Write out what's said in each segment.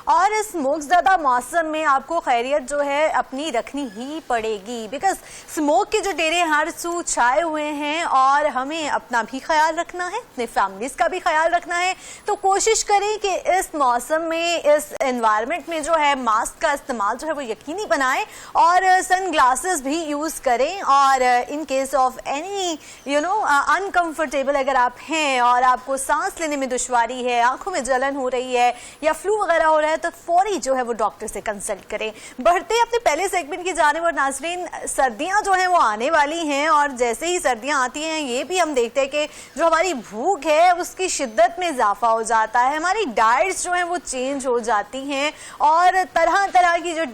और इस स्मोकज़दा मौसम में आपको खैरियत जो है अपनी रखनी ही पड़ेगी, बिकॉज स्मोक के जो डेरे हर सू छाए हुए हैं और हमें अपना भी ख्याल रखना है, अपने फैमिलीज़ का भी ख्याल रखना है। तो कोशिश करें कि इस मौसम में, इस एनवायरनमेंट में जो है मास्क का इस्तेमाल जो है वो यकीनी बनाएं और सन ग्लासेस भी यूज़ करें। और in case of any uncomfortable अगर आप हैं और आपको सांस लेने में दुश्वारी है, आंखों में जलन हो रही है या फ्लू वगैरह हो रहा है, तो फौरी जो है वो डॉक्टर से कंसल्ट करें। बढ़ते अपने पहले सेगमेंट की जानिब। और नाज़रीन, सर्दियां जो हैं वो आने वाली हैं और जैसे ही सर्दियां आती हैं ये भी हम देखते हैं कि जो हमारी भूख है उसकी शिद्दत में इजाफा हो जाता है, हमारी डाइट्स जो हैं वो चेंज हो जाती हैं और तरह तरह की जो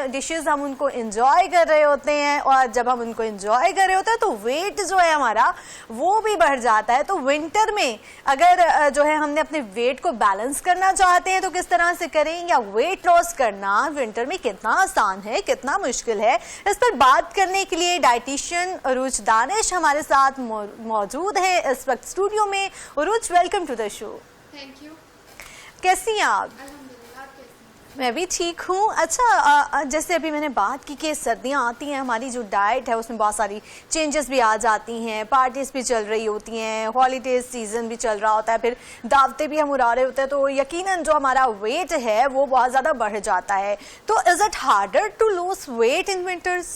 डिशेस हम उनको इंजॉय कर रहे होते हैं। और जब हम उनको इंजॉय कर रहे होते हैं तो वेट जो है हमारा वो भी बढ़ जाता है। तो विंटर में अगर जो है हमने अपने वेट को बैलेंस करना चाहते हैं तो किस तरह से करें, या वेट लॉस करना विंटर में कितना आसान है, कितना मुश्किल है, इस पर बात करने के लिए डाइटिशियन उरूज दानिश हमारे साथ मौजूद है इस वक्त स्टूडियो में। Urooj, welcome to the show. Thank you. कैसी हैं आप? मैं भी ठीक हूँ। अच्छा, जैसे अभी मैंने बात की कि सर्दियाँ आती हैं, हमारी जो डाइट है उसमें बहुत सारी चेंजेस भी आ जाती हैं, पार्टीज भी चल रही होती हैं, हॉलीडेज सीजन भी चल रहा होता है, फिर दावतें भी हम उड़ा रहे होते हैं, तो यकीनन जो हमारा वेट है वो बहुत ज़्यादा बढ़ जाता है। तो is it harder to lose weight in winters?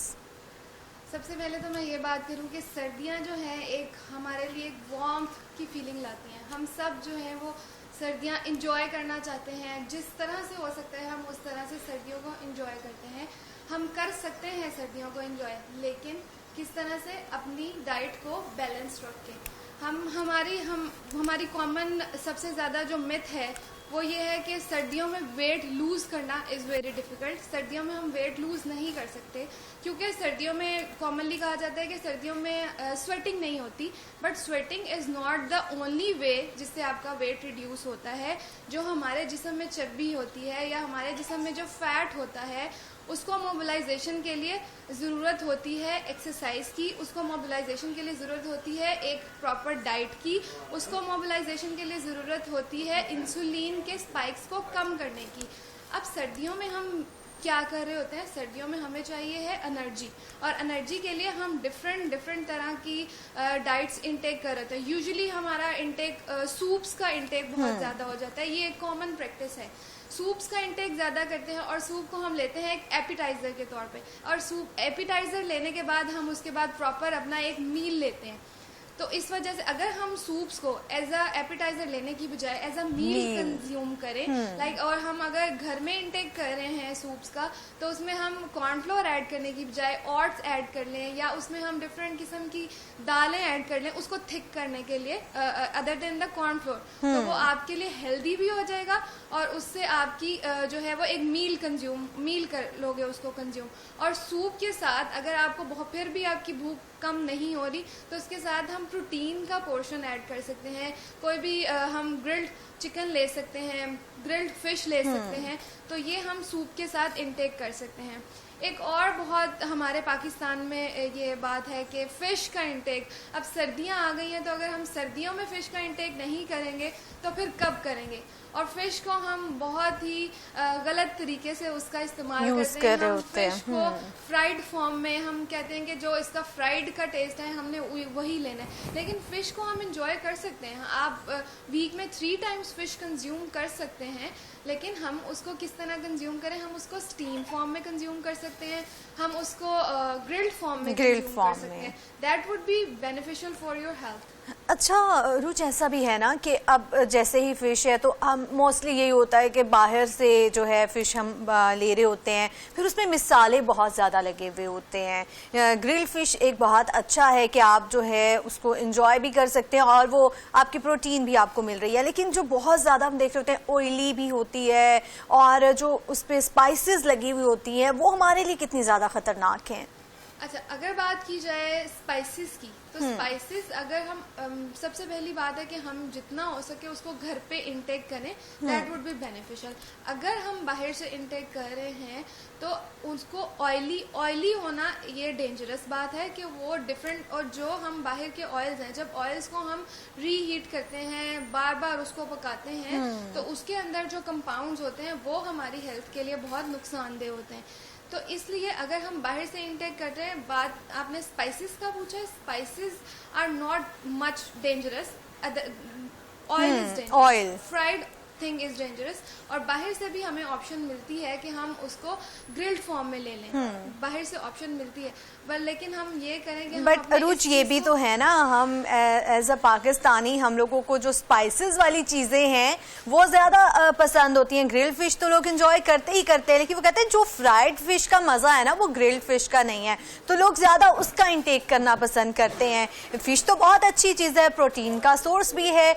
सबसे पहले तो मैं ये बात करूँ कि सर्दियाँ जो हैं एक हमारे लिए एक वार्मथ की फीलिंग लाती हैं। हम सब जो हैं वो सर्दियाँ इंजॉय करना चाहते हैं, जिस तरह से हो सकता है हम उस तरह से सर्दियों को इंजॉय करते हैं। हम कर सकते हैं सर्दियों को इंजॉय, लेकिन किस तरह से अपनी डाइट को बैलेंस रख के। हमारी कॉमन सबसे ज़्यादा जो मिथ है वो ये है कि सर्दियों में वेट लूज़ करना इज़ वेरी डिफ़िकल्ट। सर्दियों में हम वेट लूज़ नहीं कर सकते क्योंकि सर्दियों में कॉमनली कहा जाता है कि सर्दियों में स्वेटिंग नहीं होती, but sweating is not the only way जिससे आपका वेट रिड्यूस होता है। जो हमारे जिस्म में चर्बी होती है या हमारे जिस्म में जो फैट होता है उसको मोबिलाइजेशन के लिए ज़रूरत होती है एक्सरसाइज की, उसको मोबिलाइजेशन के लिए ज़रूरत होती है एक प्रॉपर डाइट की, उसको मोबिलाइजेशन के लिए ज़रूरत होती है इंसुलिन के स्पाइक्स को कम करने की। अब सर्दियों में हम क्या कर रहे होते हैं, सर्दियों में हमें चाहिए है एनर्जी, और एनर्जी के लिए हम डिफरेंट तरह की डाइट्स इनटेक कर रहे होते हैं। यूजुअली हमारा इनटेक सूप्स का इनटेक बहुत ज़्यादा हो जाता है, ये एक कॉमन प्रैक्टिस है। सूप्स का इंटेक ज़्यादा करते हैं और सूप को हम लेते हैं एक एपिटाइज़र के तौर पे, और सूप एपिटाइज़र लेने के बाद हम उसके बाद प्रॉपर अपना एक मील लेते हैं। तो इस वजह से अगर हम सूप्स को एज अ एपिटाइजर लेने की बजाय एज अ मील कंज्यूम करें, और हम अगर घर में इंटेक कर रहे हैं सूप्स का, तो उसमें हम कॉर्नफ्लोर ऐड करने की बजाय ओट्स ऐड कर लें, या उसमें हम डिफरेंट किस्म की दालें ऐड कर लें उसको थिक करने के लिए, अदर देन द कॉर्नफ्लोर, तो वो आपके लिए हेल्दी भी हो जाएगा और उससे आपकी जो है वो एक मील कर लोगे उसको कंज्यूम। और सूप के साथ अगर आपको फिर भी आपकी भूख कम नहीं हो रही तो उसके साथ हम प्रोटीन का पोर्शन ऐड कर सकते हैं। कोई भी हम ग्रिल्ड चिकन ले सकते हैं, ग्रिल्ड फिश ले सकते हैं, तो ये हम सूप के साथ इंटेक कर सकते हैं। एक और बहुत हमारे पाकिस्तान में ये बात है कि फ़िश का इंटेक, अब सर्दियां आ गई हैं तो अगर हम सर्दियों में फ़िश का इंटेक नहीं करेंगे तो फिर कब करेंगे। और फ़िश को हम बहुत ही गलत तरीके से उसका इस्तेमाल करते हैं। हम फ़िश को फ्राइड फॉर्म में हम कहते हैं कि जो इसका फ्राइड का टेस्ट है हमने वही लेना है, लेकिन फ़िश को हम इंजॉय कर सकते हैं। आप वीक में 3 टाइम्स फ़िश कंज्यूम कर सकते हैं, लेकिन हम उसको किस तरह कंज्यूम करें, हम उसको स्टीम फॉर्म में कंज्यूम कर सकते हैं, हम उसको ग्रिल्ड फॉर्म में कंज्यूम कर सकते हैं। That would be beneficial for your health. अच्छा रुच, ऐसा भी है ना कि अब जैसे ही फ़िश है तो हम मोस्टली यही होता है कि बाहर से जो है फ़िश हम ले रहे होते हैं, फिर उसमें मिसाले बहुत ज़्यादा लगे हुए होते हैं। ग्रिल फ़िश एक बहुत अच्छा है कि आप जो है उसको इंजॉय भी कर सकते हैं और वो आपकी प्रोटीन भी आपको मिल रही है, लेकिन जो बहुत ज़्यादा हम देख रहे होते हैं ऑयली भी होती है और जो उस पर स्पाइसेस लगी हुई होती हैं वो हमारे लिए कितनी ज़्यादा ख़तरनाक हैं। अच्छा, अगर बात की जाए स्पाइसेस की, तो स्पाइसेस अगर हम सबसे पहली बात है कि हम जितना हो सके उसको घर पे इंटेक करें, दैट वुड बी बेनिफिशियल। अगर हम बाहर से इंटेक कर रहे हैं तो उसको ऑयली होना ये डेंजरस बात है कि वो डिफरेंट, और जो हम बाहर के ऑयल्स हैं, जब ऑयल्स को हम रीहीट करते हैं, बार बार उसको पकाते हैं, तो उसके अंदर जो कंपाउंड्स होते हैं वो हमारी हेल्थ के लिए बहुत नुकसानदेह होते हैं। तो इसलिए अगर हम बाहर से इंटेक कर रहे हैं, बात आपने स्पाइसेस का पूछा है, spices are not much dangerous, oil is dangerous, fried thing is dangerous, और बाहर से भी हमें ऑप्शन मिलती है कि हम उसको ग्रिल्ड फॉर्म में ले लें, बाहर से ऑप्शन मिलती है, पर लेकिन हम ये करेंगे। बट अरुच, ये भी तो है ना, हम एज अ पाकिस्तानी हम लोगों को जो स्पाइसेस वाली चीजें हैं वो ज्यादा पसंद होती हैं। ग्रिल्ड फिश तो लोग एंजॉय करते ही करते हैं, लेकिन वो कहते हैं जो फ्राइड फिश का मजा है ना वो ग्रिल्ड फिश का नहीं है, तो लोग ज्यादा उसका इंटेक करना पसंद करते हैं। फिश तो बहुत अच्छी चीज है, प्रोटीन का सोर्स भी है,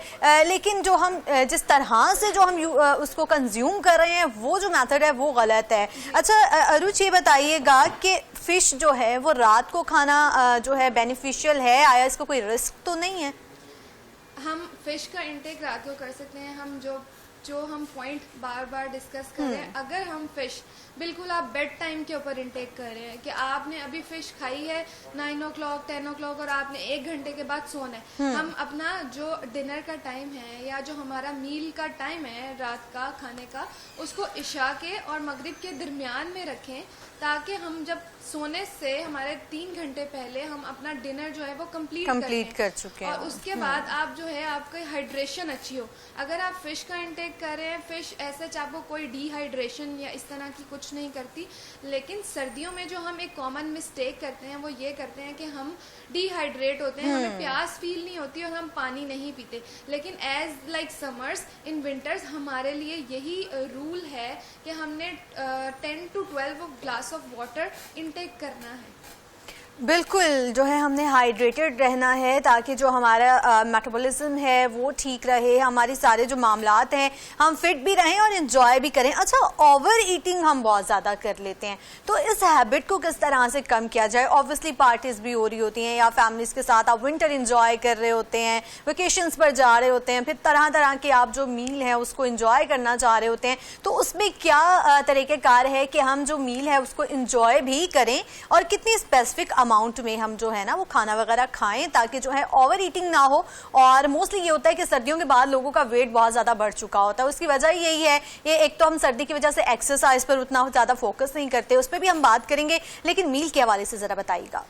लेकिन जो हम जिस तरह से जो हम उसको कंज्यूम कर रहे हैं वो जो मेथड है वो गलत है। अच्छा अरुच, ये बताइएगा कि फिश जो है वो रात को खाना जो है बेनिफिशियल है, आया इसको कोई रिस्क तो नहीं है? हम फिश का इंटेक रात को कर सकते हैं। हम जो हम पॉइंट बार बार डिस्कस कर रहे हैं, अगर हम फिश बिल्कुल आप बेड टाइम के ऊपर इंटेक कर रहे हैं कि आपने अभी फिश खाई है 9 o'clock 10 o'clock और आपने 1 घंटे के बाद सोना है, हम अपना जो डिनर का टाइम है या जो हमारा मील का टाइम है रात का खाने का, उसको इशा के और मगरिब के दरमियान में रखें, ताकि हम जब सोने से हमारे 3 घंटे पहले हम अपना डिनर जो है वो कंप्लीट कर चुके हैं, और उसके बाद आप जो है आपकी हाइड्रेशन अच्छी हो। अगर आप फिश का इंटेक कर रहे हैं, फिश ऐसे आपको कोई डिहाइड्रेशन या इस तरह की कुछ नहीं करती, लेकिन सर्दियों में जो हम एक कॉमन मिस्टेक करते हैं वो ये करते हैं कि हम डिहाइड्रेट होते हैं, हमें प्यास फील नहीं होती और हम पानी नहीं पीते। लेकिन as like summers in winters हमारे लिए यही रूल है कि हमने 10 to 12 glass of water intake करना है। बिल्कुल, जो है हमने हाइड्रेटेड रहना है ताकि जो हमारा मेटाबॉलिज्म है वो ठीक रहे, हमारी सारे जो मामलात हैं हम फिट भी रहें और एंजॉय भी करें। अच्छा, ओवर ईटिंग हम बहुत ज़्यादा कर लेते हैं, तो इस हैबिट को किस तरह से कम किया जाए? ऑब्वियसली पार्टीज भी हो रही होती हैं या फैमिलीज़ के साथ आप विंटर एंजॉय कर रहे होते हैं, वेकेशंस पर जा रहे होते हैं, फिर तरह तरह के आप जो मील है उसको एंजॉय करना चाह रहे होते हैं, तो उसमें क्या तरीक़ेकार है कि हम जो मील है उसको एंजॉय भी करें और कितनी स्पेसिफिक अमाउंट में हम जो है ना वो खाना वगैरह खाएं ताकि जो है ओवर ईटिंग ना हो? और मोस्टली ये होता है कि सर्दियों के बाद लोगों का वेट बहुत ज़्यादा बढ़ चुका होता है, उसकी वजह यही है, ये एक तो हम सर्दी की वजह से एक्सरसाइज पर उतना ज़्यादा फोकस नहीं करते, उस पर भी हम बात करेंगे, लेकिन मील के हवाले से ज़रा बताइएगा।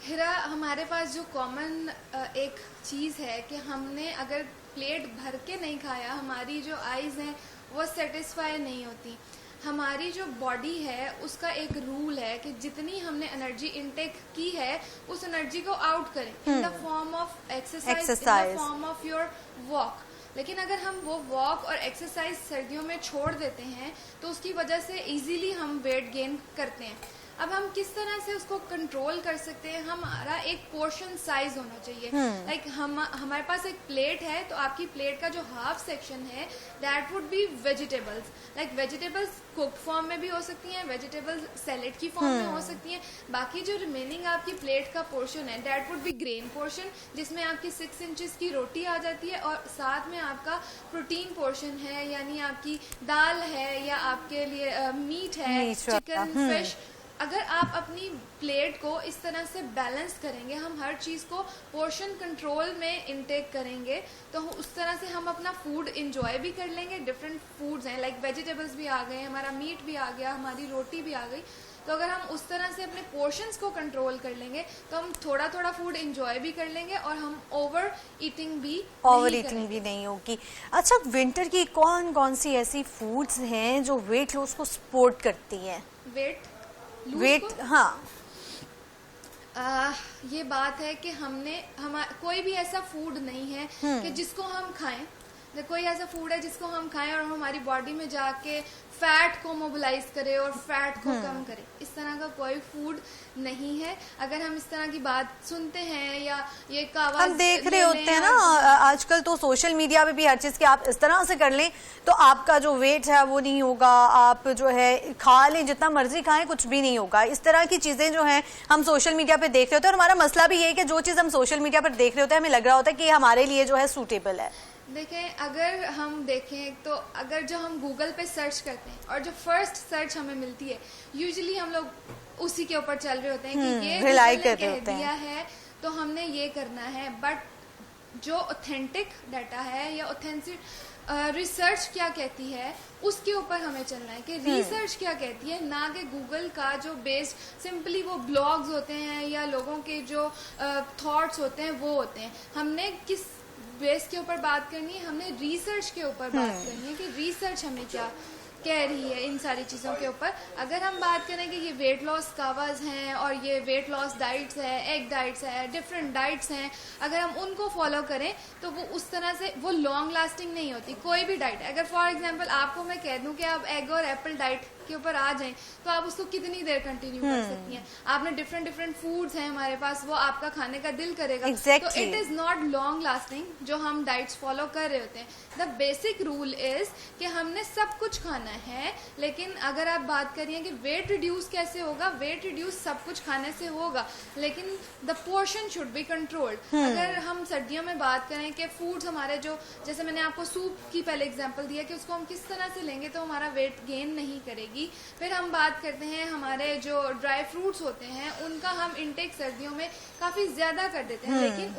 हिरा, हमारे पास जो कॉमन एक चीज़ है कि हमने अगर प्लेट भर के नहीं खाया, हमारी जो आइज़ हैं वो सेटिस्फाई नहीं होती। हमारी जो बॉडी है उसका एक रूल है कि जितनी हमने एनर्जी इनटेक की है उस एनर्जी को आउट करें in the form of exercise, in the form of your walk. लेकिन अगर हम वो वॉक और एक्सरसाइज सर्दियों में छोड़ देते हैं तो उसकी वजह से इजीली हम वेट गेन करते हैं। अब हम किस तरह से उसको कंट्रोल कर सकते हैं? हमारा एक पोर्शन साइज होना चाहिए। लाइक हमारे पास एक प्लेट है तो आपकी प्लेट का जो हाफ सेक्शन है that would be vegetables. Like vegetables cooked form में भी हो सकती हैं, वेजिटेबल्स सैलेड की फॉर्म में हो सकती हैं। बाकी जो रिमेनिंग आपकी प्लेट का पोर्शन है that would be grain portion, जिसमें आपकी 6 इंचेस की रोटी आ जाती है और साथ में आपका प्रोटीन पोर्शन है, यानी आपकी दाल है या आपके लिए मीट है, चिकन, फिश। अगर आप अपनी प्लेट को इस तरह से बैलेंस करेंगे, हम हर चीज़ को पोर्शन कंट्रोल में इंटेक करेंगे, तो उस तरह से हम अपना फूड इंजॉय भी कर लेंगे। डिफरेंट फूड्स हैं, लाइक वेजिटेबल्स भी आ गए, हमारा मीट भी आ गया, हमारी रोटी भी आ गई। तो अगर हम उस तरह से अपने पोर्शंस को कंट्रोल कर लेंगे तो हम थोड़ा थोड़ा फूड इंजॉय भी कर लेंगे और हम ओवर ईटिंग भी नहीं होगी। अच्छा, विंटर की कौन कौन सी ऐसी फूड्स हैं जो वेट लॉस को सपोर्ट करती हैं? वेट हाँ, ये बात है कि कोई भी ऐसा फूड नहीं है कि जिसको हम खाएं कोई ऐसा फूड है जिसको हम खाएं और हमारी बॉडी में जाके फैट को मोबिलाइज करे और फैट को कम करे, इस तरह का कोई फूड नहीं है। अगर हम इस तरह की बात सुनते हैं या ये कहावत हम देख रहे होते हैं ना आजकल, तो सोशल मीडिया पे भी हर चीज की आप इस तरह से कर लें तो आपका जो वेट है वो नहीं होगा, आप जो है खा लें जितना मर्जी खाएं कुछ भी नहीं होगा। इस तरह की चीजें जो हैं हम सोशल मीडिया पे देख रहे होते हैं, और हमारा मसला भी ये है कि जो चीज हम सोशल मीडिया पर देख रहे होते हैं हमें लग रहा होता है कि हमारे लिए जो है सूटेबल है। देखें, अगर हम देखें तो अगर जो हम गूगल पे सर्च करते हैं और जो फर्स्ट सर्च हमें मिलती है यूजुअली हम लोग उसी के ऊपर चल रहे होते हैं कि ये रिलाई गूगल ने कर रहे कह होते दिया हैं है तो हमने ये करना है। बट जो ऑथेंटिक डाटा है या ऑथेंटिक रिसर्च क्या कहती है उसके ऊपर हमें चलना है कि रिसर्च क्या कहती है, ना कि गूगल का जो बेस्ड सिंपली वो ब्लॉग्स होते हैं या लोगों के जो थॉट्स होते हैं वो होते हैं। हमने किस बेस के ऊपर बात करनी है, हमने रिसर्च के ऊपर बात करनी है कि रिसर्च हमें क्या कह रही है इन सारी चीज़ों के ऊपर। अगर हम बात करें कि ये वेट लॉस कावाज हैं और ये वेट लॉस डाइट्स है, एग डाइट्स है, डिफरेंट डाइट्स हैं, अगर हम उनको फॉलो करें तो वो उस तरह से वो लॉन्ग लास्टिंग नहीं होती। कोई भी डाइट, अगर फॉर एग्जांपल आपको मैं कह दूं कि आप एग और एप्पल डाइट के ऊपर आ जाएं तो आप उसको कितनी देर कंटिन्यू कर सकती हैं। आपने डिफरेंट डिफरेंट फूड्स हैं हमारे पास, वो आपका खाने का दिल करेगा। exactly. तो it is not long lasting जो हम डाइट्स फॉलो कर रहे होते हैं। द बेसिक रूल इज कि हमने सब कुछ खाना है, लेकिन अगर आप बात करिए कि वेट रिड्यूस कैसे होगा, वेट रिड्यूस सब कुछ खाने से होगा लेकिन the portion should be controlled. अगर हम सर्दियों में बात करें कि फूड्स हमारे जो, जैसे मैंने आपको सूप की पहले एग्जांपल दिया कि उसको हम किस तरह से लेंगे तो हमारा वेट गेन नहीं करेगी। फिर हम बात करते हैं हमारे जो ड्राई फ्रूट्स होते हैं उनका हम इनटेक सर्दियों में काफी ज्यादा कर देते हैं, लेकिन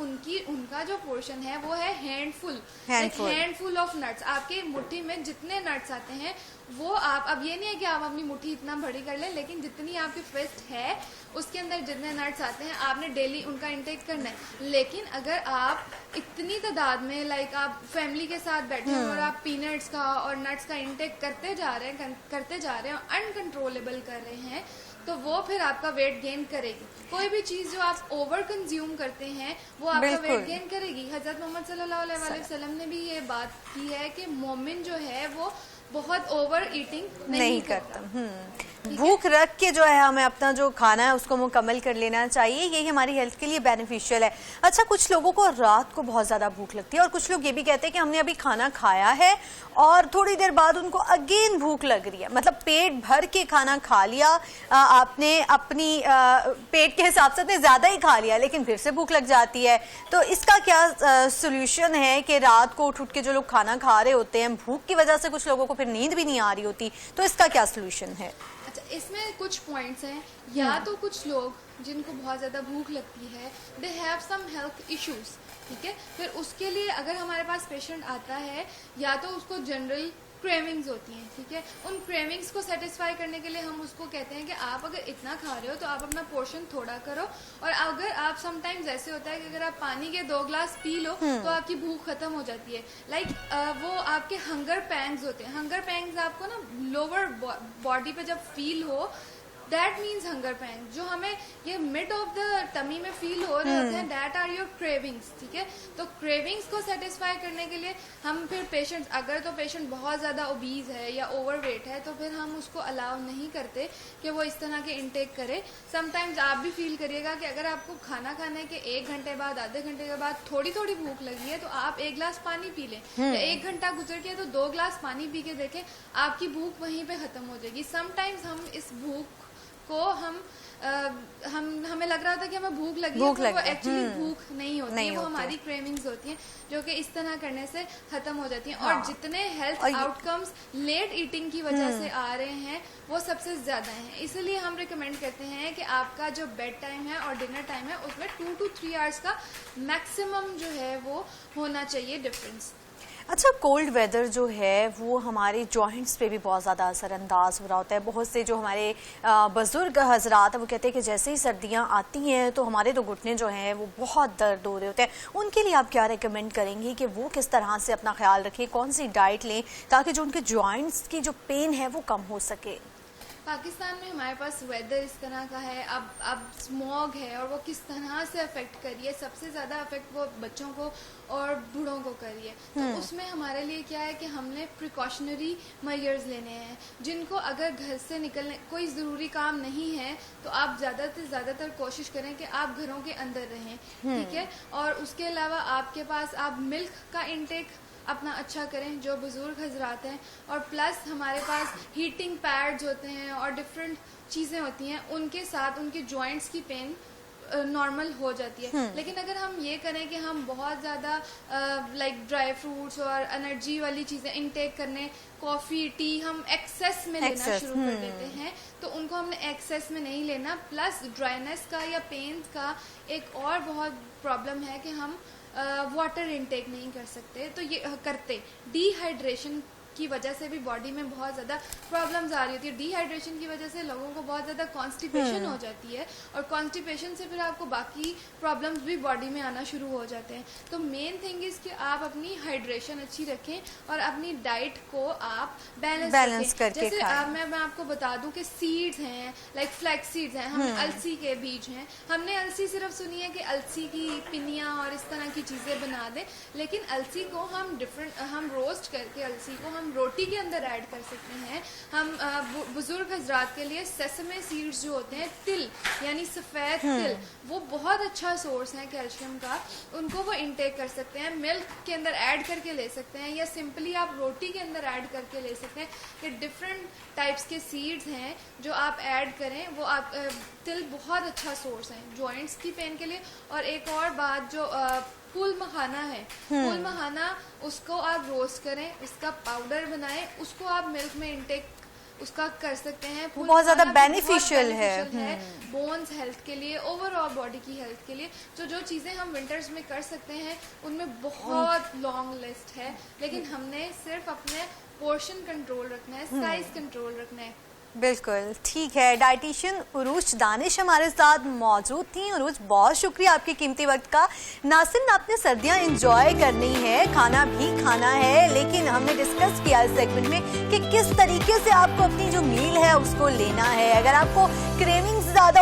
उनका जो पोर्शन है वो है हैंडफुल ऑफ नट्स। आपके मुट्ठी में जितने नट्स आते हैं वो आप, अब ये नहीं है कि आप अपनी मुट्ठी इतना बड़ी कर लें, लेकिन जितनी आपकी फिस्ट है उसके अंदर जितने नट्स आते हैं आपने डेली उनका इंटेक करना है। लेकिन अगर आप इतनी तादाद में लाइक आप फैमिली के साथ बैठे हैं और आप पीनट्स का और नट्स का इंटेक करते जा रहे हैं और अनकंट्रोलेबल कर रहे हैं तो वो फिर आपका वेट गेन करेगी। कोई भी चीज जो आप ओवर कंज्यूम करते हैं वो आपका वेट गेन करेगी। हजरत मोहम्मद सल्लल्लाहु अलैहि वसल्लम ने भी ये बात की है कि मोमिन जो है वो बहुत ओवर ईटिंग नहीं करता। भूख रख के जो है हमें अपना जो खाना है उसको मुकम्मल कर लेना चाहिए, यही हमारी हेल्थ के लिए बेनिफिशियल है। अच्छा, कुछ लोगों को रात को बहुत ज़्यादा भूख लगती है और कुछ लोग ये भी कहते हैं कि हमने अभी खाना खाया है और थोड़ी देर बाद उनको अगेन भूख लग रही है, मतलब पेट भर के खाना खा लिया आपने, अपनी पेट के हिसाब से ज़्यादा ही खा लिया लेकिन फिर से भूख लग जाती है। तो इसका क्या सोल्यूशन है कि रात को उठ के जो लोग खाना खा रहे होते हैं भूख की वजह से कुछ लोगों को फिर नींद भी नहीं आ रही होती, तो इसका क्या सोल्यूशन है? अच्छा, इसमें कुछ पॉइंट्स हैं। या तो कुछ लोग जिनको बहुत ज़्यादा भूख लगती है, they have some health issues, ठीक है, फिर उसके लिए अगर हमारे पास पेशेंट आता है या तो उसको जनरल क्रेविंग्स होती हैं, ठीक है, उन क्रेविंग्स को सेटिस्फाई करने के लिए हम उसको कहते हैं कि आप अगर इतना खा रहे हो तो आप अपना पोर्शन थोड़ा करो। और अगर आप समटाइम्स ऐसे होता है कि अगर आप पानी के 2 ग्लास पी लो तो आपकी भूख खत्म हो जाती है। लाइक वो आपके हंगर पैंग्स होते हैं। हंगर पैंग्स आपको ना लोअर बॉडी पे जब फील हो, दैट मीन्स हंगर पैंग, जो हमें ये मिड ऑफ द टमी में फील हो रहे होते हैं, दैट आर योर क्रेविंग्स, ठीक है। तो क्रेविंग्स को सेटिस्फाई करने के लिए हम फिर पेशेंट, अगर तो पेशेंट बहुत ज़्यादा ओबीज है या ओवरवेट है तो फिर हम उसको अलाउ नहीं करते कि वो इस तरह के इंटेक करे। समटाइम्स आप भी फील करिएगा कि अगर आपको खाना खाने के 1 घंटे बाद, आधे घंटे के बाद थोड़ी थोड़ी भूख लगी है तो आप 1 गिलास पानी पी लें, या 1 घंटा गुजर गया तो 2 गिलास पानी पी के देखें, आपकी भूख वहीं पे खत्म हो जाएगी। समटाइम्स हम इस भूख को हमें लग रहा था कि हमें भूख लगी है, वो एक्चुअली भूख नहीं होती है, वो हमारी क्रेविंग्स होती हैं जो कि इस तरह करने से खत्म हो जाती हैं। और जितने हेल्थ आउटकम्स लेट ईटिंग की वजह से आ रहे हैं वो सबसे ज्यादा हैं। इसलिए हम रिकमेंड करते हैं कि आपका जो बेड टाइम है और डिनर टाइम है उसमें 2 to 3 आवर्स का मैक्सिमम जो है वो होना चाहिए डिफरेंस। अच्छा, कोल्ड वेदर जो है वो हमारे जॉइंट्स पे भी बहुत ज़्यादा असरअंदाज हो रहा होता है। बहुत से जो हमारे बुजुर्ग हजरात हैं वो कहते हैं कि जैसे ही सर्दियाँ आती हैं तो हमारे तो घुटने जो हैं वो बहुत दर्द हो रहे होते हैं। उनके लिए आप क्या रेकमेंड करेंगी कि वो किस तरह से अपना ख्याल रखें, कौन सी डाइट लें ताकि जो उनके जॉइंट्स की जो पेन है वो कम हो सके? पाकिस्तान में हमारे पास वेदर इस तरह का है, अब स्मॉग है और वो किस तरह से अफेक्ट करी है, सबसे ज़्यादा अफेक्ट वो बच्चों को और बूढ़ों को करी है। तो उसमें हमारे लिए क्या है कि हमने प्रिकॉशनरी मेजर्स लेने हैं, जिनको अगर घर से निकलने कोई ज़रूरी काम नहीं है तो आप ज़्यादातर कोशिश करें कि आप घरों के अंदर रहें, ठीक है। और उसके अलावा आपके पास आप मिल्क का इंटेक अपना अच्छा करें, जो बुजुर्ग हजरात हैं, और प्लस हमारे पास हीटिंग पैड्स होते हैं और डिफरेंट चीज़ें होती हैं, उनके साथ उनके जॉइंट्स की पेन नॉर्मल हो जाती है। लेकिन अगर हम ये करें कि हम बहुत ज़्यादा लाइक ड्राई फ्रूट्स और एनर्जी वाली चीज़ें इनटेक करने, कॉफ़ी टी हम एक्सेस में लेना शुरू कर देते हैं, तो उनको हमने एक्सेस में नहीं लेना। प्लस ड्राइनेस का या पेन का एक और बहुत प्रॉब्लम है कि हम वाटर इनटेक नहीं कर सकते, तो ये करते डिहाइड्रेशन की वजह से भी बॉडी में बहुत ज़्यादा प्रॉब्लम्स आ रही होती है। डिहाइड्रेशन की वजह से लोगों को बहुत ज़्यादा कॉन्स्टिपेशन हो जाती है, और कॉन्स्टिपेशन से फिर आपको बाकी प्रॉब्लम्स भी बॉडी में आना शुरू हो जाते हैं। तो मेन थिंग इज़ कि आप अपनी हाइड्रेशन अच्छी रखें और अपनी डाइट को आप बैलेंस करके जैसे मैं आपको बता दूं कि सीड्स हैं, लाइक फ्लैक्स सीड्स हैं, हमने अलसी के बीज हैं, हमने अलसी सिर्फ सुनी है कि अलसी की पिनियाँ और इस तरह की चीज़ें बना दें, लेकिन अलसी को हम रोस्ट करके अलसी को हम रोटी के अंदर ऐड कर सकते हैं। हम बुजुर्ग हजरात के लिए सेसमे सीड्स जो होते हैं, तिल यानी सफ़ेद तिल, वो बहुत अच्छा सोर्स है कैल्शियम का, उनको वो इंटेक कर सकते हैं, मिल्क के अंदर ऐड करके ले सकते हैं, या सिंपली आप रोटी के अंदर ऐड करके ले सकते हैं। ये डिफरेंट टाइप्स के सीड्स हैं जो आप ऐड करें, वो आप तिल बहुत अच्छा सोर्स है जॉइंट्स की पेन के लिए। और एक और बात, जो फूल मखाना है, फूल मखाना उसको आप रोस्ट करें, उसका पाउडर बनाएं, उसको आप मिल्क में इंटेक उसका कर सकते हैं। वो बहुत ज़्यादा बेनिफिशियल है बोन्स हेल्थ के लिए, ओवरऑल बॉडी की हेल्थ के लिए। जो चीज़ें हम विंटर्स में कर सकते हैं उनमें बहुत लॉन्ग लिस्ट है, लेकिन हमने सिर्फ अपने पोर्शन कंट्रोल रखना है, साइज कंट्रोल रखना है। बिल्कुल ठीक है। डाइटिशियन उरूज दानिश हमारे साथ मौजूद थी। उरूज, बहुत शुक्रिया आपके कीमती वक्त का। ना सिर्फ आपने सर्दियां एंजॉय करनी है, खाना भी खाना है, लेकिन हमने डिस्कस किया इस सेगमेंट में कि किस तरीके से आपको अपनी जो मील है उसको लेना है। अगर आपको क्रेविंग्स ज़्यादा